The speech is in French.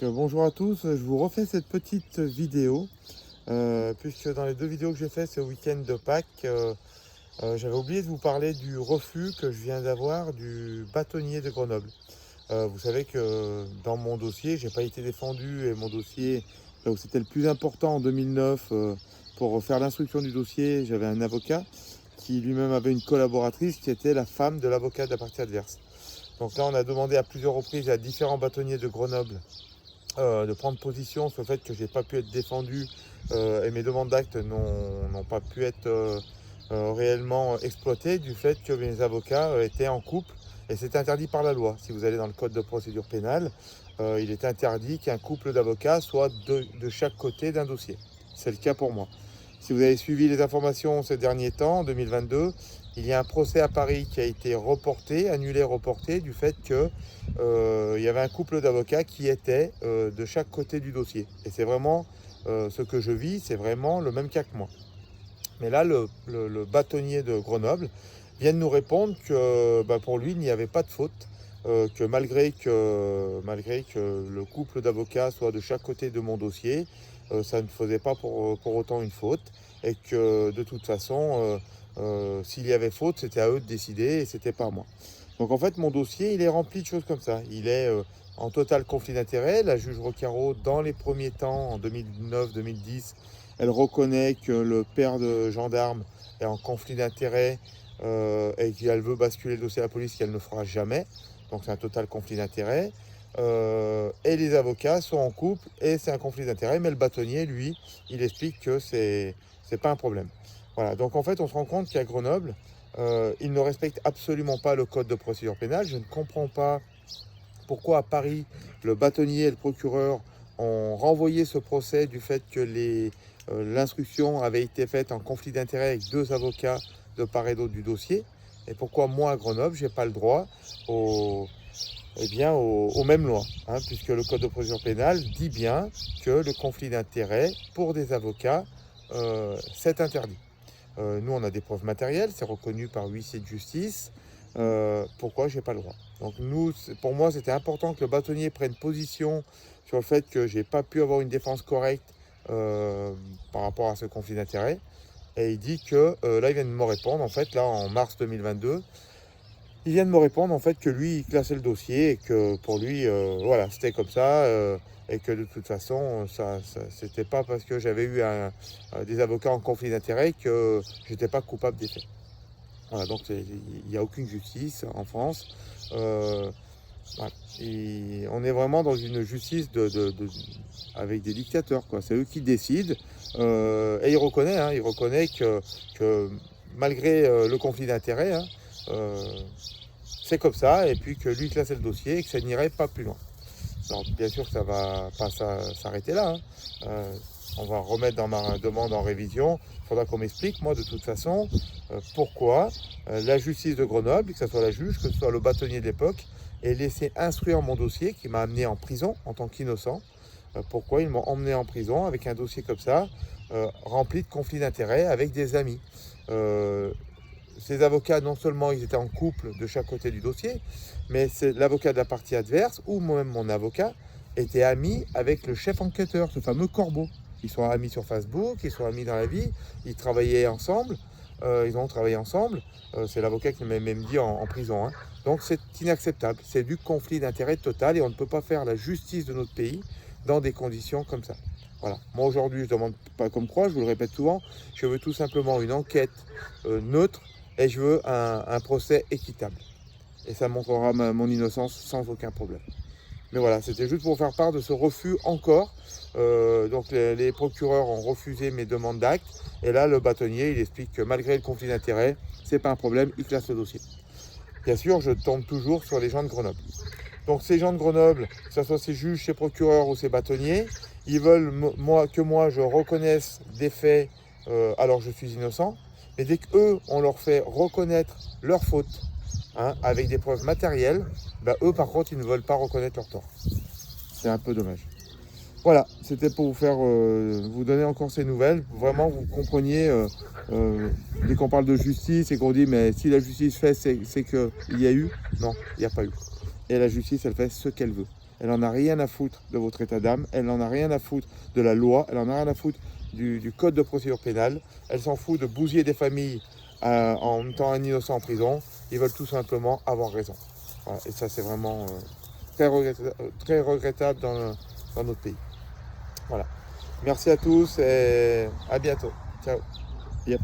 Bonjour à tous, je vous refais cette petite vidéo puisque dans les deux vidéos que j'ai fait ce week-end de Pâques, j'avais oublié de vous parler du refus que je viens d'avoir du bâtonnier de Grenoble. Vous savez que dans mon dossier, j'ai pas été défendu et mon dossier, là où c'était le plus important en 2009, pour faire l'instruction du dossier, j'avais un avocat qui lui-même avait une collaboratrice qui était la femme de l'avocat de la partie adverse. Donc là, on a demandé à plusieurs reprises à différents bâtonniers de Grenoble de prendre position sur le fait que j'ai pas pu être défendu et mes demandes d'actes n'ont pas pu être réellement exploitées du fait que mes avocats étaient en couple et c'est interdit par la loi. Si vous allez dans le code de procédure pénale, il est interdit qu'un couple d'avocats soit de chaque côté d'un dossier. C'est le cas pour moi. Si vous avez suivi les informations ces derniers temps, en 2022, il y a un procès à Paris qui a été reporté, annulé, reporté, du fait que il y avait un couple d'avocats qui étaient de chaque côté du dossier. Et c'est vraiment ce que je vis, c'est vraiment le même cas que moi. Mais là, le bâtonnier de Grenoble vient de nous répondre que pour lui, il n'y avait pas de faute, que malgré que le couple d'avocats soit de chaque côté de mon dossier, ça ne faisait pas pour autant une faute, et que de toute façon, s'il y avait faute, c'était à eux de décider et c'était pas à moi. Donc en fait, mon dossier, il est rempli de choses comme ça. Il est en total conflit d'intérêts. La juge Rocaro, dans les premiers temps, en 2009-2010, elle reconnaît que le père de gendarme est en conflit d'intérêts et qu'elle veut basculer le dossier à la police, qu'elle ne fera jamais. Donc c'est un total conflit d'intérêts. Et les avocats sont en couple et c'est un conflit d'intérêts. Mais le bâtonnier, lui, il explique que c'est pas un problème. Voilà, donc en fait, on se rend compte qu'à Grenoble, ils ne respectent absolument pas le code de procédure pénale. Je ne comprends pas pourquoi à Paris, le bâtonnier et le procureur ont renvoyé ce procès du fait que l'instruction avait été faite en conflit d'intérêts avec deux avocats de part et d'autre du dossier. Et pourquoi moi, à Grenoble, je n'ai pas le droit aux mêmes lois, puisque le code de procédure pénale dit bien que le conflit d'intérêts pour des avocats, c'est interdit. Nous, on a des preuves matérielles, c'est reconnu par huissier de justice. Pourquoi j'ai pas le droit? Donc nous, pour moi, c'était important que le bâtonnier prenne position sur le fait que j'ai pas pu avoir une défense correcte par rapport à ce conflit d'intérêts. Et il dit que là, il vient de me répondre, en fait, là, en mars 2022, il vient de me répondre, en fait, que lui, il classait le dossier et que pour lui, voilà, c'était comme ça. Et que de toute façon, c'était pas parce que j'avais eu des avocats en conflit d'intérêts que j'étais pas coupable des faits. Voilà, donc il n'y a aucune justice en France. Voilà. Et on est vraiment dans une justice avec des dictateurs, quoi. C'est eux qui décident. Et il reconnaît que malgré le conflit d'intérêts, c'est comme ça, et puis que lui classait le dossier et que ça n'irait pas plus loin. Alors bien sûr que ça va pas s'arrêter là. On va remettre dans ma demande en révision. Il faudra qu'on m'explique, moi, de toute façon, pourquoi la justice de Grenoble, que ce soit la juge, que ce soit le bâtonnier de l'époque, ait laissé instruire mon dossier qui m'a amené en prison en tant qu'innocent. Pourquoi ils m'ont emmené en prison avec un dossier comme ça, rempli de conflits d'intérêts avec des amis. Ces avocats, non seulement ils étaient en couple de chaque côté du dossier, mais c'est l'avocat de la partie adverse, ou moi-même mon avocat, était ami avec le chef enquêteur, ce fameux Corbeau. Ils sont amis sur Facebook, ils sont amis dans la vie, ils travaillaient ensemble, ils ont travaillé ensemble. C'est l'avocat qui m'a même dit en prison. Donc c'est inacceptable, c'est du conflit d'intérêts total et on ne peut pas faire la justice de notre pays dans des conditions comme ça. Voilà. Moi aujourd'hui, je ne demande pas comme quoi, je vous le répète souvent, je veux tout simplement une enquête neutre et je veux un procès équitable. Et ça montrera mon innocence sans aucun problème. Mais voilà, c'était juste pour faire part de ce refus encore. Donc les procureurs ont refusé mes demandes d'actes. Et là, le bâtonnier, il explique que malgré le conflit d'intérêts, c'est pas un problème, il classe le dossier. Bien sûr, je tombe toujours sur les gens de Grenoble. Donc ces gens de Grenoble, que ce soit ces juges, ces procureurs ou ces bâtonniers, ils veulent que moi je reconnaisse des faits alors je suis innocent. Mais dès qu'eux, on leur fait reconnaître leur faute, avec des preuves matérielles, eux par contre, ils ne veulent pas reconnaître leur tort. C'est un peu dommage. Voilà, c'était pour vous donner encore ces nouvelles. Vraiment, vous compreniez, dès qu'on parle de justice et qu'on dit, mais si la justice fait, c'est qu'il y a eu. Non, il n'y a pas eu. Et la justice, elle fait ce qu'elle veut. Elle n'en a rien à foutre de votre état d'âme, elle n'en a rien à foutre de la loi, elle n'en a rien à foutre du code de procédure pénale. Elle s'en fout de bousiller des familles en mettant un innocent en prison. Ils veulent tout simplement avoir raison. Voilà. Et ça, c'est vraiment très regrettable dans notre pays. Voilà. Merci à tous et à bientôt. Ciao. Yep.